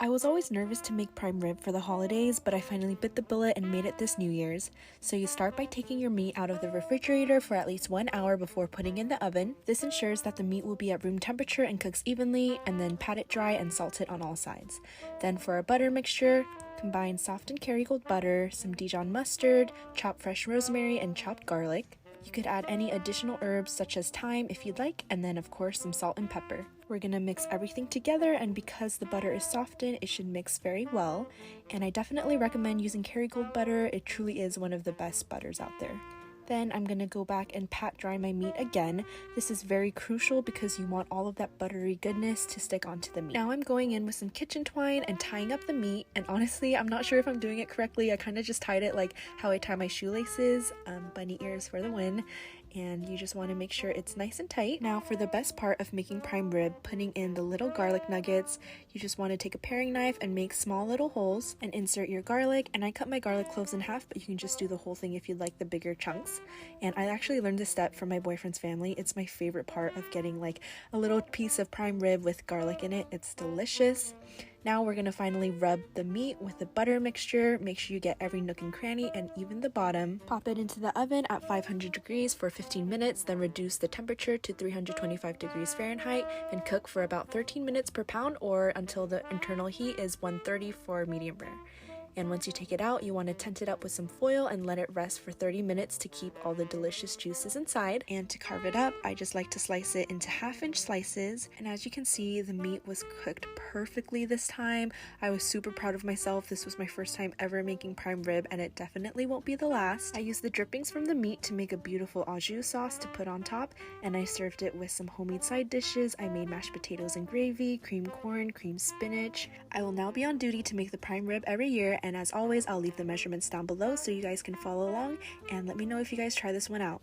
I was always nervous to make prime rib for the holidays, but I finally bit the bullet and made it this New Year's. So you start by taking your meat out of the refrigerator for at least 1 hour before putting in the oven. This ensures that the meat will be at room temperature and cooks evenly, and then pat it dry and salt it on all sides. Then for our butter mixture, combine softened Kerrygold butter, some Dijon mustard, chopped fresh rosemary, and chopped garlic. You could add any additional herbs such as thyme if you'd like, and then of course some salt and pepper. We're gonna mix everything together, and because the butter is softened, it should mix very well. And I definitely recommend using Kerrygold butter. It truly is one of the best butters out there. Then I'm gonna go back and pat dry my meat again. This is very crucial because you want all of that buttery goodness to stick onto the meat. Now I'm going in with some kitchen twine and tying up the meat, and honestly, I'm not sure if I'm doing it correctly. I kind of just tied it like how I tie my shoelaces, bunny ears for the win. And you just want to make sure it's nice and tight. Now for the best part of making prime rib, putting in the little garlic nuggets, you just want to take a paring knife and make small little holes and insert your garlic. And I cut my garlic cloves in half, but you can just do the whole thing if you'd like the bigger chunks. And I actually learned this step from my boyfriend's family. It's my favorite part of getting like a little piece of prime rib with garlic in it. It's delicious. Now we're gonna finally rub the meat with the butter mixture. Make sure you get every nook and cranny and even the bottom. Pop it into the oven at 500 degrees for 15 minutes, then reduce the temperature to 325 degrees Fahrenheit and cook for about 13 minutes per pound, or until the internal heat is 130 for medium rare. And once you take it out, you want to tent it up with some foil and let it rest for 30 minutes to keep all the delicious juices inside. And to carve it up, I just like to slice it into half-inch slices. And as you can see, the meat was cooked perfectly this time. I was super proud of myself. This was my first time ever making prime rib, and it definitely won't be the last. I used the drippings from the meat to make a beautiful au jus sauce to put on top, and I served it with some homemade side dishes. I made mashed potatoes and gravy, cream corn, cream spinach. I will now be on duty to make the prime rib every year, and as always, I'll leave the measurements down below so you guys can follow along and let me know if you guys try this one out.